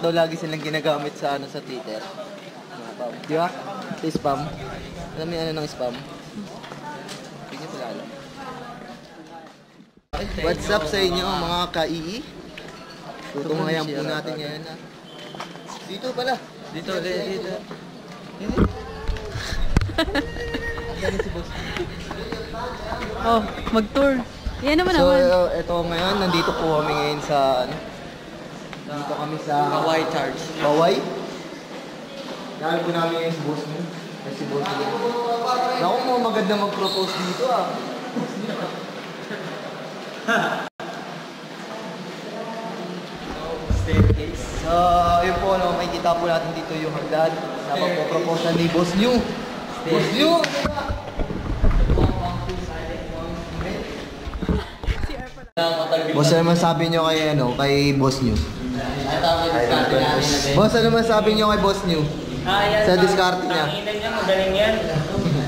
daw lagi silang ginagamit sa sa Twitter. Di ba? Sa spam. Alam niyo ano ng spam? Hindi niyo pala alam. What's up sa inyo mga ka-ii? Tutungayan po natin ngayon na. Dito pala. Dito. Oh, mag-tour. Yan naman so, naman. So, ito ngayon, nandito po kami ngayon sa, dito kami sa Pawai Charge. Pawai. Dahil po namin ngayon si boss mo. Si boss mo. Naku mo, maganda mag-propose dito ah. Staircase. So, yun po, no, may kita po natin dito yung hagdan na pagpo-propose ni Boss New. Boss New! Boss, ano masabi nyo kay, kay Boss New? Boss, ano masabi nyo kay Boss New? Sa diskarte niya. Tanginan niya, magaling yan.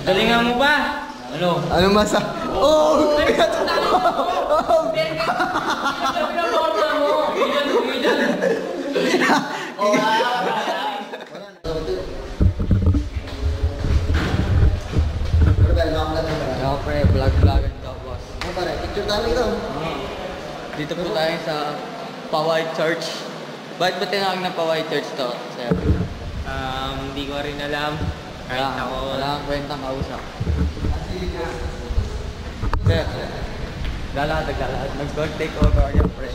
Galingan mo ba? Ano? Ano masabi? Oh! Ako pre, vlog-vlogan to, boss. Ano pare? Picture tayo ito. Dito po tayo sa Pawai Church. Bakit ba tinawag na Pawai Church to, sir? Hindi ko rin alam. Kahit ako, wala kang kwentang kausap. Sir, galahad. Mag-start take over yung pre.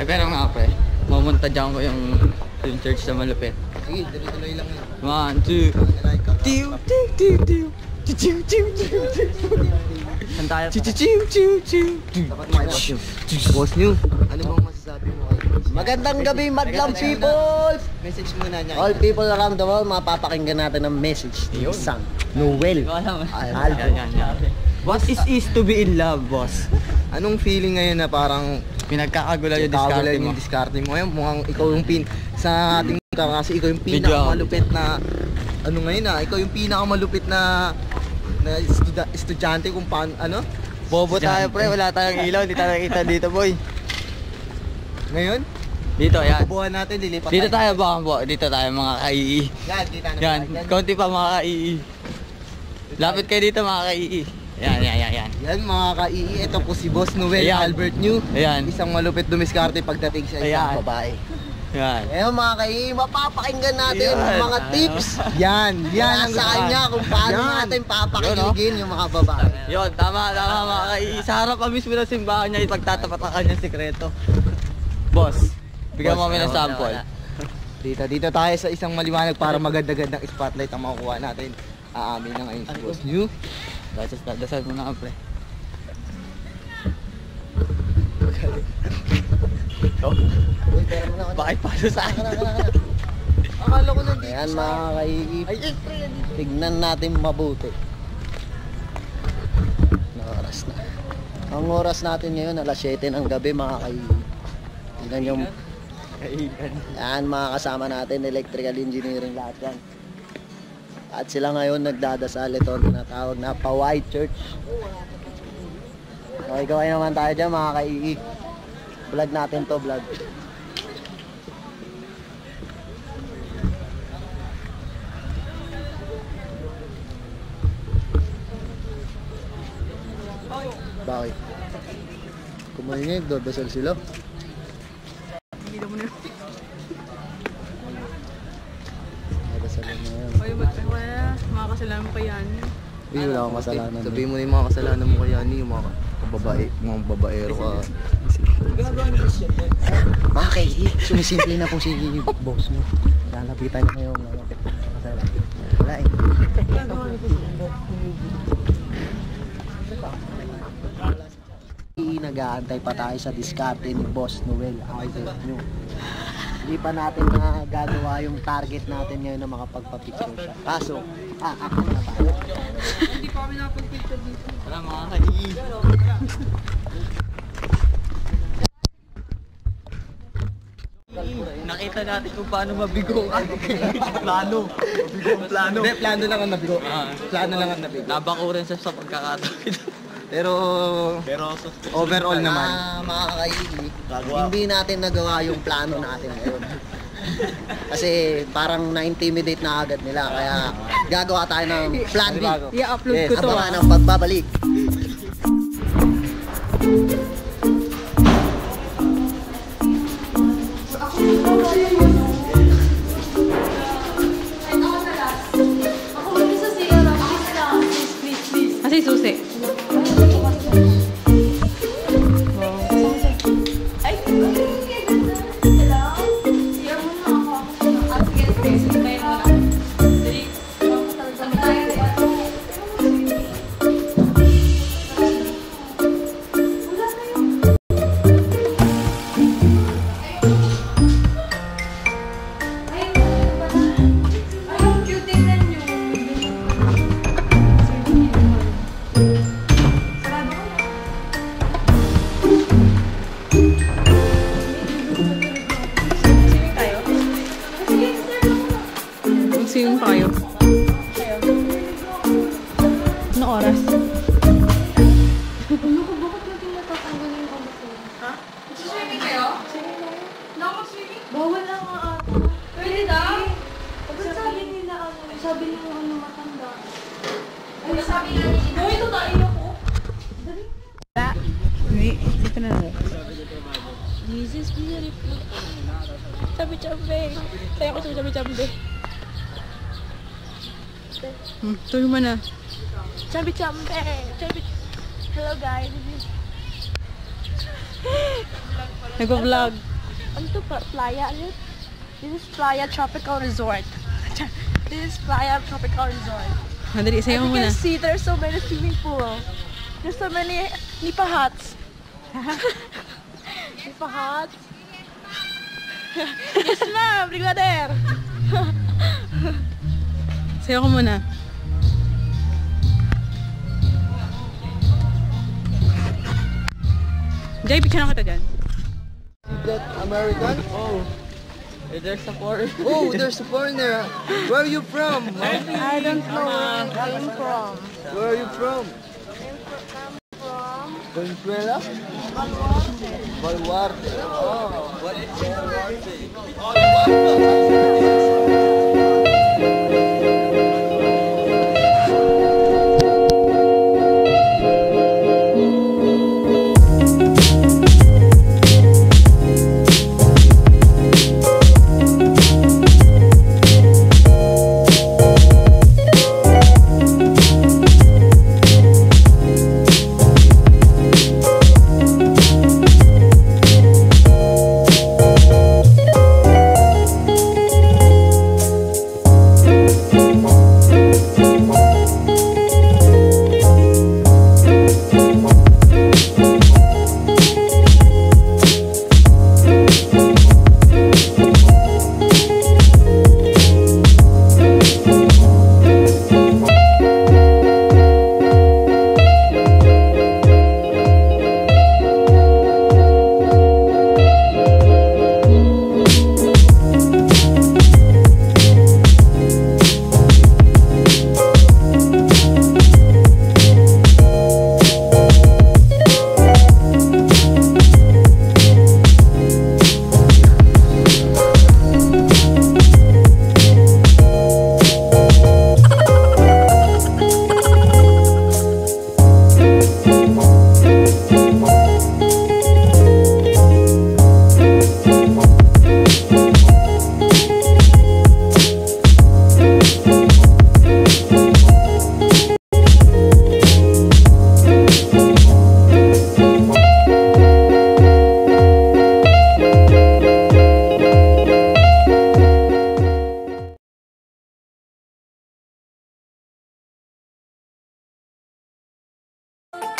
Ay, pero nga pre, mamontadyan ko yung church na malupit. Sige, tuloy-tuloy lang yun. 1, 2, tiw. Saan tayo? Boss New, ano bang masasabi mo kay Boss? Magandang gabi, madlang people! Message muna niya. All people around the world, mapapakinggan natin ang message ni Isang Noel. What is to be in love, boss? Anong feeling ngayon na parang Pinagkakagulan yung diskarte mo. mo? Ngayon, mukhang ikaw yung sa ating kasi ikaw yung pinakamalupit na ngayon ikaw yung pinakamalupit na estudyante kung paano Bobo tayo pre, wala tayong ilaw, hindi tayo nakita dito boy. Ngayon? Dito, yan. Bubuhan natin, lilipat Dito tayo baka po, dito tayo mga ka-ii. Yan, kita na. Yan, konti pa mga ka-ii. Lapit kayo dito mga ka-ii. Yan. Yan mga ka-ii, ito po si Boss Noel Albert New. Ayan. Isang malupit dumiskarte pagdating sa isang babae. Yan. Ngayon mga kai, mapapakinggan natin ang mga tips Yan ang sa kanya kung paano natin papakinggan yung mga babae. Yon, tama mga ka-ii. Sa harap pa mismo ng simbahan niya, ipagtatapat ang kanyang sikreto. Boss, bigyan mo kami ng sample. Dito tayo sa isang maliwanag para maganda-gandang spotlight ang makukuha natin. Aamin na ngayon si Boss New. Dasal mo na pre. Bakit paano sa akin? Akala ko nandito. Ayan mga kai, tignan natin mabuti. Oras na. Ang oras natin ngayon, alas 7 ng gabi mga kai. Tignan yung yan mga kasama natin, electrical engineering lahat yan. At sila ngayon nagdadasal ito na tawag na Pawai Church. Okay, gawin naman tayo dyan mga ka-ii. Vlog natin to, vlog. Bakit? Kumain nga, nagdadasal sila. Hindi na mo na. Nagdasalan na yan. Oy, ba't wala? Mga kasalanan mo kay Yani. Hindi, wala akong kasalanan. Sabihin mo na yung mga kasalanan mo kay Yani, yung mga babaero ka. Bakit? Sumisimple na po si boss mo. Lalapitan niya ngayon. Wala eh. Nag-aantay pa tayo sa diskarte ni Boss Noel Albert New. Hindi pa natin nagagawa yung target natin ngayon na makapagpa-picture siya. Kaso, ako na tayo. Hindi pa kami nakapag-picture dito. Wala mga ka-ii. Ipakita natin kung paano mabigo ang Plano. Mabigo ang plano. Hindi, plano lang ang nabigo. Plano lang ang nabigo. Nabakuran sa pagkakataon. Pero overall naman. Mga kaili, hindi natin nagawa yung plano natin ngayon. Kasi parang na-intimidate na agad nila. Kaya gagawa tayo ng plan B. I-upload ko to. Abangan ang pagbabalik. Kasi susi. Mag-swimming tayo. Ano oras? Ano ko, bakit natin natatanggal yung ano ko? Ha? Swimming kayo? Swimming? Bawal lang nga ate. Pwede daw? Ba't sabi nila ano? Sabi nila ano matanda. Ay, sabi nga nila. Boy, ito tayo ako. Hindi. Dito na lang. This is beautiful. Chabi-chabi. Kaya ako sa chabi-chabi. Tuloy mo na. Chabi-chabi. Hello guys. Nag-vlog. Ano to? Playa? Ano? This is Playa Tropical Resort. This is Playa Tropical Resort. Madali, As sayo you mo can muna. see, there's so many swimming pool. There's so many nipa huts. Nipa huts. Yes ma'am, brigadier. Sayo ko muna. Jay, picture na kita dyan. That American? Oh, there's a foreign. Oh, there's a foreigner. Where are you from? I don't know where I'm from. Where are you from? I'm from Venezuela? Baluarte. Baluarte. Oh, what is Baluarte?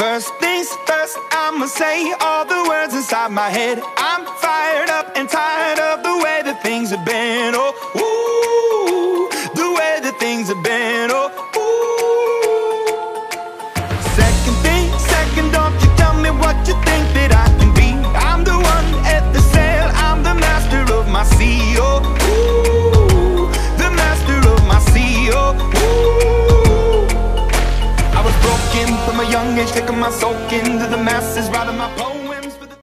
First things first, I'ma say all the words inside my head. I'm fired up and tired of the way that things have been. Oh, ooh, the way that things have been. Oh, ooh. Second thing, second, don't you tell me what you think that I can be. I'm the one at the sail, I'm the master of my sea. be, oh, ooh, the master of my sea, oh, ooh. I was broken from a young age, taking my soak into the masses, writing my poems.